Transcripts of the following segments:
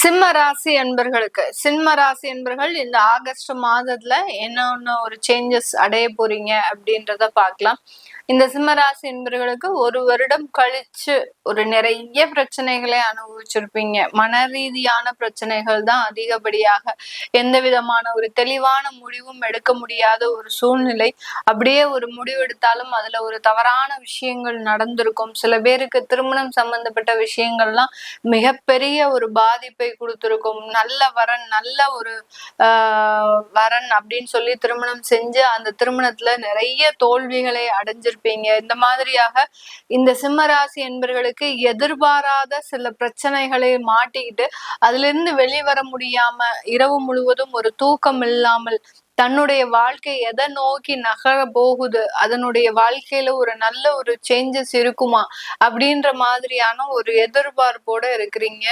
சிம்ம ராசி என்பர்கள் இந்த ஆகஸ்ட் மாதத்துல என்னென்ன ஒரு சேஞ்சஸ் அடைய போறீங்க அப்படின்றத பார்க்கலாம். இந்த சிம்ம ராசி என்பர்களுக்கு ஒரு வருடம் கழிச்சு ஒரு நிறைய பிரச்சனைகளை அனுபவிச்சிருப்பீங்க. மன ரீதியான பிரச்சனைகள் தான் அதிகப்படியாக. எந்த விதமான ஒரு தெளிவான முடிவும் எடுக்க முடியாத ஒரு சூழ்நிலை. அப்படியே ஒரு முடிவு எடுத்தாலும் அதுல ஒரு தவறான விஷயங்கள் நடந்திருக்கும். சில பேருக்கு திருமணம் சம்பந்தப்பட்ட விஷயங்கள்லாம் மிகப்பெரிய ஒரு பாதிப்பை கொடுத்திருக்கும். நல்ல ஒரு வரன் அப்படின்னு சொல்லி திருமணம் செஞ்சு அந்த திருமணத்துல நிறைய தோல்விகளை அடைஞ்சிருப்பீங்க. இந்த மாதிரியாக இந்த சிம்மராசி என்பர்களுக்கு எதிர்பாராத சில பிரச்சனைகளை மாட்டிக்கிட்டு அதுல இருந்து வெளிவர முடியாம இரவு முழுவதும் ஒரு தூக்கம் இல்லாமல் தன்னுடைய வாழ்க்கை எதை நோக்கி நகர போகுது, அதனுடைய வாழ்க்கையில ஒரு நல்ல ஒரு சேஞ்சஸ் இருக்குமா அப்படின்ற மாதிரியான ஒரு எதிர்பார்ப்போட இருக்கிறீங்க.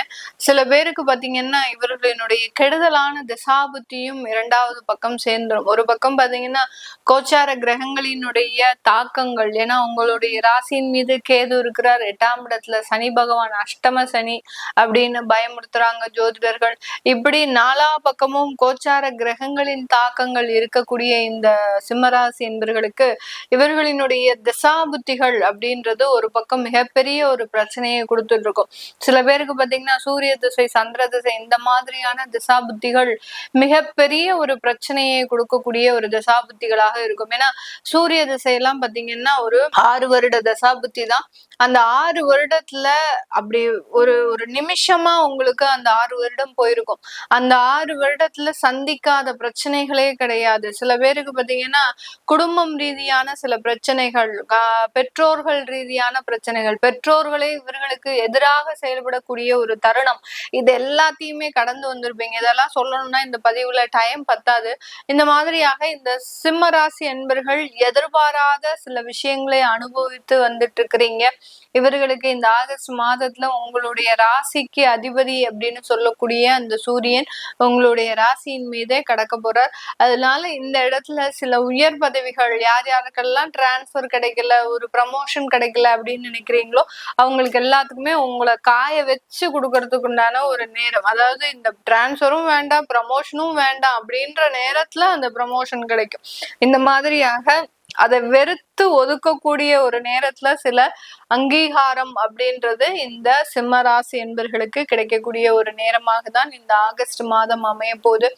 சில பேருக்கு பாத்தீங்கன்னா இவர்களினுடைய கெடுதலான திசாபுத்தியும் இரண்டாவது பக்கம் சேர்ந்துடும். ஒரு பக்கம் பாத்தீங்கன்னா கோச்சார கிரகங்களினுடைய தாக்கங்கள், ஏன்னா உங்களுடைய ராசியின் மீது கேது இருக்கிறார், 8ஆம் இடத்துல சனி பகவான் அஷ்டம சனி அப்படின்னு பயமுறுத்துறாங்க ஜோதிடர்கள். இப்படி 4 பக்கமும் கோச்சார கிரகங்களின் தாக்கங்கள் இருக்கக்கூடிய இந்த சிம்மராசி என்பர்களுக்கு இவர்களினுடைய திசாபுத்திகள் அப்படின்றது ஒரு பக்கம் மிகப்பெரிய ஒரு பிரச்சனையை கொடுத்துட்டு இருக்கும். சில பேருக்கு பாத்தீங்கன்னா சூரிய திசை, சந்திர திசை, இந்த மாதிரியான திசாபுத்திகள் மிகப்பெரிய ஒரு பிரச்சனையை கொடுக்கக்கூடிய ஒரு திசாபுத்திகளாக இருக்கும். ஏன்னா சூரிய திசையெல்லாம் பாத்தீங்கன்னா ஒரு 6 வருட திசாபுத்தி தான். அந்த 6 வருடத்துல அப்படி ஒரு ஒரு நிமிஷமா உங்களுக்கு அந்த 6 வருடம் போயிருக்கும். அந்த 6 வருடத்துல சந்திக்காத பிரச்சனைகளே கிடையாது. சில பேருக்கு பாத்தீங்கன்னா குடும்பம் ரீதியான சில பிரச்சனைகள், பெற்றோர்கள் ரீதியான பிரச்சனைகள், பெற்றோர்களே இவர்களுக்கு எதிராக செயல்படக்கூடிய ஒரு தருணம், இது எல்லாத்தையுமே கடந்து வந்திருப்பீங்க. இதெல்லாம் சொல்லணும்னா இந்த பதிவுல டைம் பத்தாது. இந்த மாதிரியாக இந்த சிம்ம ராசி என்பர்கள் எதிர்பாராத சில விஷயங்களை அனுபவித்து வந்துட்டு இருக்கிறீங்க. இவர்களுக்கு இந்த ஆகஸ்ட் மாதத்துல உங்களுடைய ராசிக்கு அதிபதி அப்படின்னு சொல்லக்கூடிய அந்த சூரியன் உங்களுடைய ராசியின் மீதே கடக்க போறார். அதனால இந்த இடத்துல சில உயர் பதவிகள், யார் யாருக்கெல்லாம் டிரான்ஸ்பர் கிடைக்கல, ஒரு ப்ரமோஷன் கிடைக்கல அப்படின்னு நினைக்கிறீங்களோ அவங்களுக்கு எல்லாத்துக்குமே உங்களை காய வச்சு கொடுக்கறதுக்கு உண்டான ஒரு நேரம். அதாவது இந்த டிரான்ஸ்பரும் வேண்டாம், ப்ரமோஷனும் வேண்டாம் அப்படின்ற நேரத்துல அந்த ப்ரமோஷன் கிடைக்கும். இந்த மாதிரியாக அதை வெறுத்து ஒதுக்கக்கூடிய ஒரு நேரத்துல சில அங்கீகாரம் அப்படின்றது இந்த சிம்ம ராசி என்பர்களுக்கு கிடைக்கக்கூடிய ஒரு நேரமாக தான் இந்த ஆகஸ்ட் மாதம் அமைய போகுது.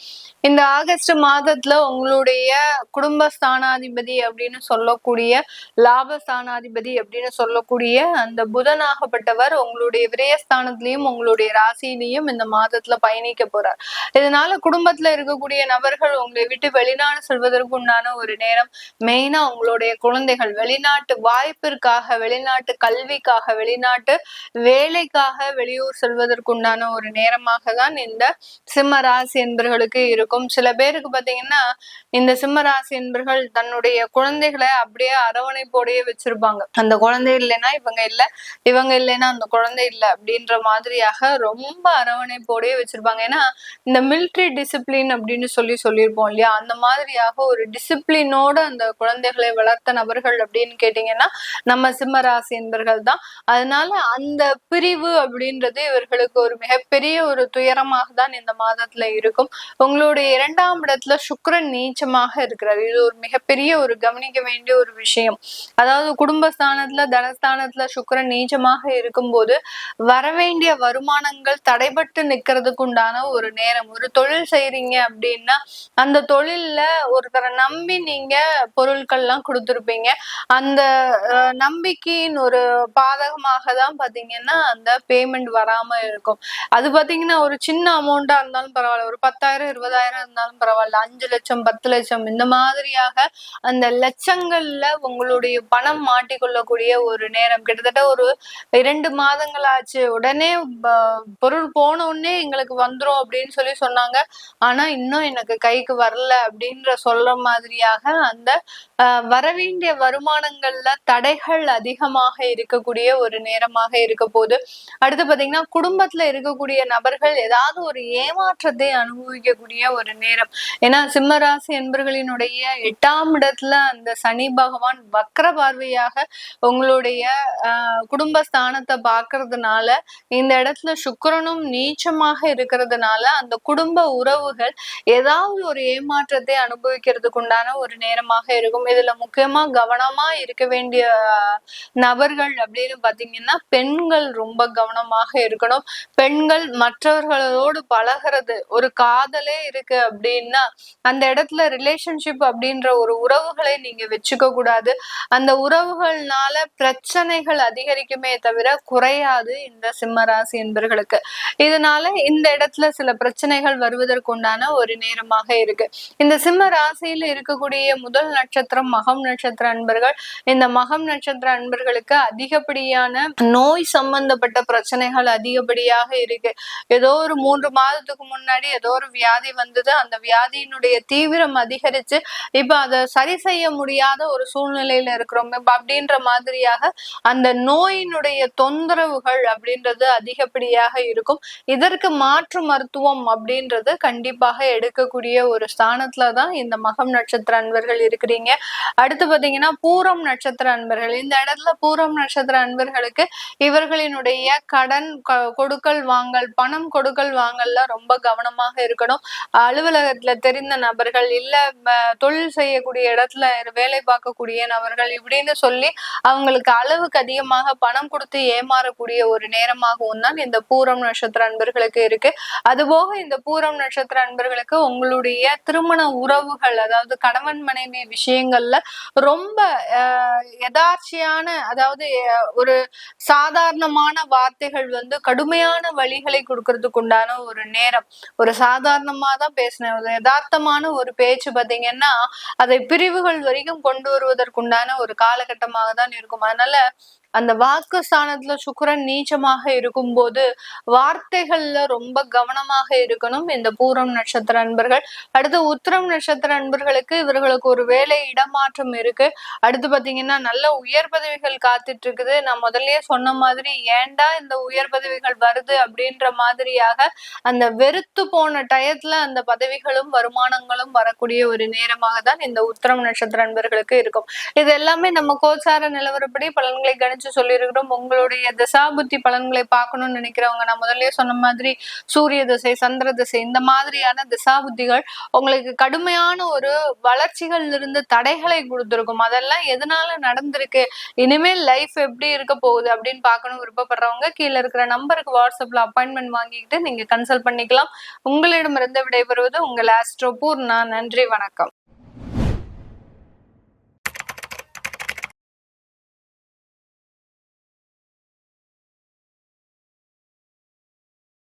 இந்த ஆகஸ்ட் மாதத்துல உங்களுடைய குடும்பஸ்தானாதிபதி அப்படின்னு சொல்லக்கூடிய, லாபஸ்தானாதிபதி அப்படின்னு சொல்லக்கூடிய அந்த புதனாகப்பட்டவர் உங்களுடைய விரயஸ்தானத்திலையும் உங்களுடைய ராசியிலையும் இந்த மாதத்துல பயணிக்க போறார். இதனால குடும்பத்துல இருக்கக்கூடிய நபர்கள் உங்களை விட்டு வெளிநாடு செல்வதற்கு உண்டான ஒரு நேரம். மெயினா உங்களுடைய குழந்தைகள் வெளிநாட்டு வாய்ப்பிற்காக, வெளிநாட்டு கல்விக்காக, வெளிநாட்டு வேலைக்காக வெளியூர் செல்வதற்குண்டான ஒரு நேரமாக தான் இந்த சிம்ம ராசி என்பர்களுக்கு இருக்கும். சில பேருக்கு பாத்தீங்கன்னா இந்த சிம்ம ராசி என்பர்கள் தன்னுடைய குழந்தைகளை அப்படியே அரவணைப்போடையே வச்சிருப்பாங்க. அந்த குழந்தை இல்லைன்னா இவங்க இல்ல, இவங்க இல்லைன்னா அந்த குழந்தை இல்லை அப்படின்ற மாதிரியாக ரொம்ப அரவணைப்போடையே வச்சிருப்பாங்க. ஏன்னா இந்த மிலிட்ரி டிசிப்ளின் அப்படின்னு சொல்லியிருப்போம் இல்லையா, அந்த மாதிரியாக ஒரு டிசிப்ளினோட அந்த குழந்தைகளை வளர்த்த நபர்கள் அப்படின்னு கேட்டீங்கன்னா நம்ம சிம்ம ராசி என்பர்கள் தான். அதனால அந்த பிரிவு அப்படின்றது இவர்களுக்கு ஒரு மிகப்பெரிய ஒரு துயரமாக தான் இந்த மாதத்துல இருக்கும். உங்களுடைய 2ஆம் இடத்துல சுக்கிரன் நீச்சமாக இருக்கிறார். இது ஒரு மிகப்பெரிய ஒரு கவனிக்க வேண்டிய ஒரு விஷயம். அதாவது குடும்பஸ்தானத்துல, தனஸ்தானத்துல சுக்கிரன் நீச்சமாக இருக்கும்போது வரவேண்டிய வருமானங்கள் தடைபட்டு நிக்கிறதுக்கு உண்டான ஒரு நேரம். ஒரு தொழில் செய்யறீங்க அப்படின்னா அந்த தொழில்ல ஒருத்தரை நம்பி நீங்க பொருட்கள் எல்லாம் கொடுத்துருப்பீங்க. அந்த நம்பிக்கையின் ஒரு பாதகமாக தான் பாத்தீங்கன்னா அந்த பேமெண்ட் வராம இருக்கும். அது பாத்தீங்கன்னா ஒரு சின்ன அமௌண்டா இருந்தாலும் பரவாயில்ல, ஒரு 10,000 20,000 இருந்தாலும் பரவாயில்ல, 5 லட்சம் 10 லட்சம் இந்த மாதிரியாக அந்த லட்சங்கள்ல உங்களுடைய பணம் மாட்டிக்கொள்ளக்கூடிய ஒரு நேரம். கிட்டத்தட்ட ஒரு 2 மாதங்கள் ஆச்சு, உடனே பொருள் போன உடனே எங்களுக்கு வந்துரும் அப்படின்னு சொன்னாங்க. ஆனா இன்னும் எனக்கு கைக்கு வரல அப்படின்ற சொல்ற மாதிரியாக அந்த வரவேண்டிய வருமானங்கள்ல தடைகள் அதிகமாக இருக்கக்கூடிய ஒரு நேரமாக இருக்க போது. அடுத்து பாத்தீங்கன்னா குடும்பத்துல இருக்கக்கூடிய நபர்கள் ஏதாவது ஒரு ஏமாற்றத்தை அனுபவிக்கக்கூடிய ஒரு நேரம். ஏன்னா சிம்ம ராசி என்பர்களினுடைய 8ஆம் இடத்துல அந்த சனி பகவான் வக்ர பார்வையாக உங்களுடைய குடும்பஸ்தானத்தை பாக்குறதுனால, இந்த இடத்துல சுக்கிரனும் நீச்சமாக இருக்கிறதுனால அந்த குடும்ப உறவுகள் ஏதாவது ஒரு ஏமாற்றத்தை அனுபவிக்கிறதுக்கு உண்டான ஒரு நேரமாக இருக்கும். இதுல முக்கியமா கவனமா இருக்க வேண்டிய நபர்கள் அப்படின்னு பாத்தீங்கன்னா பெண்கள் ரொம்ப கவனமாக இருக்கணும். பெண்கள் மற்றவர்களோடு பழகிறது, ஒரு காதலே இருக்கு அப்படின்னா அந்த இடத்துல ரிலேஷன்ஷிப் அப்படின்ற ஒரு உறவுகளை நீங்க வச்சுக்க கூடாது. அந்த உறவுகள்னால பிரச்சனைகள் அதிகரிக்குமே தவிர குறையாது இந்த சிம்ம ராசி என்பர்களுக்கு. இதனால இந்த இடத்துல சில பிரச்சனைகள் வருவதற்குண்டான ஒரு நேரமாக இருக்கு. இந்த சிம்ம ராசியில இருக்கக்கூடிய முதல் நட்சத்திரம் மகம் நட்சத்திர அன்பர்கள். இந்த மகம் நட்சத்திர அன்பர்களுக்கு அதிகப்படியான நோய் சம்பந்தப்பட்ட பிரச்சனைகள் அதிகப்படியாக இருக்கு. ஏதோ ஒரு 3 மாதத்துக்கு முன்னாடி ஏதோ ஒரு வியாதி வந்தது, அந்த வியாதியினுடைய தீவிரம் அதிகரிச்சு இப்ப அதை சரி செய்ய முடியாத ஒரு சூழ்நிலையில இருக்கிறோம் அப்படின்ற மாதிரியாக அந்த நோயினுடைய தொந்தரவுகள் அப்படின்றது அதிகப்படியாக இருக்கும். இதற்கு மாற்று மருத்துவம் அப்படின்றது கண்டிப்பாக எடுக்கக்கூடிய ஒரு ஸ்தானத்துலதான் இந்த மகம் நட்சத்திர அன்பர்கள் இருக்கிறீங்க. அடுத்து பாத்தீங்கன்னா பூரம் நட்சத்திர அன்பர்கள். இந்த இடத்துல பூரம் நட்சத்திர அன்பர்களுக்கு இவர்களினுடைய கடன் கொடுக்கல் வாங்கல், பணம் கொடுக்கல் வாங்கல்ல ரொம்ப கவனமாக இருக்கணும். அலுவலகத்துல தெரிந்த நபர்கள், இல்ல தொழில் செய்யக்கூடிய இடத்துல வேலை பார்க்கக்கூடிய நபர்கள் இப்படின்னு சொல்லி அவங்களுக்கு அளவுக்கு அதிகமாக பணம் கொடுத்து ஏமாறக்கூடிய ஒரு நேரமாகவும் தான் இந்த பூரம் நட்சத்திர அன்பர்களுக்கு இருக்கு. அதுபோக இந்த பூரம் நட்சத்திர அன்பர்களுக்கு உங்களுடைய திருமண உறவுகள், அதாவது கணவன் மனைவி விஷயங்கள்ல ரொம்ப யதார்ச்சியான, அதாவது ஒரு சாதாரணமான வார்த்தைகள் கடுமையான வழிகளை கொடுக்கறதுக்கு உண்டான ஒரு நேரம். ஒரு சாதாரணமா தான் பேசினேன், ஒரு யதார்த்தமான ஒரு பேச்சு பாத்தீங்கன்னா அதை பிரிவுகள் வரைக்கும் கொண்டு வருவதற்குண்டான ஒரு காலகட்டமாக தான் இருக்கும். அதனால அந்த வாக்கு ஸ்தானத்துல சுக்கிரன் நீச்சமாக இருக்கும் போது வார்த்தைகள்ல ரொம்ப கவனமாக இருக்கணும் இந்த பூரம் நட்சத்திர அன்பர்கள். அடுத்து உத்திரம் நட்சத்திர அன்பர்களுக்கு இவர்களுக்கு ஒரு வேலை இடமாற்றம் இருக்கு. அடுத்து பாத்தீங்கன்னா நல்ல உயர் பதவிகள் காத்துட்டு இருக்குது. நான் முதல்லயே சொன்ன மாதிரி ஏன்டா இந்த உயர் பதவிகள் வருது அப்படின்ற மாதிரியாக அந்த வெறுத்து போன டயத்துல அந்த பதவிகளும் வருமானங்களும் வரக்கூடிய ஒரு நேரமாக தான் இந்த உத்திரம் நட்சத்திர அன்பர்களுக்கு இருக்கும். இது எல்லாமே நம்ம கோச்சார நிலவரப்படி பலன்களை கணிச்சு சொல்லியிருக்கிறோம். உங்களுடைய திசாபுத்தி பலன்களை பார்க்கணும்னு நினைக்கிறவங்க, நான் முதல்லயே சொன்ன மாதிரி சூரிய திசை, சந்திர திசை, இந்த மாதிரியான திசாபுத்திகள் உங்களுக்கு கடுமையான ஒரு வளர்ச்சிகள் இருந்து தடைகளை கொடுத்திருக்கும். அதெல்லாம் எதனால நடந்திருக்கு, இனிமேல் லைஃப் எப்படி இருக்க போகுது அப்படின்னு பார்க்கணும் விருப்பப்படுறவங்க கீழே இருக்கிற நம்பருக்கு வாட்ஸ்அப்ல அப்பாயின்மெண்ட் வாங்கிக்கிட்டு நீங்க கன்சல்ட் பண்ணிக்கலாம். உங்களிடமிருந்து விடைபெறுவது உங்கள் ஆஸ்ட்ரோ பூர்ணா. நன்றி, வணக்கம்.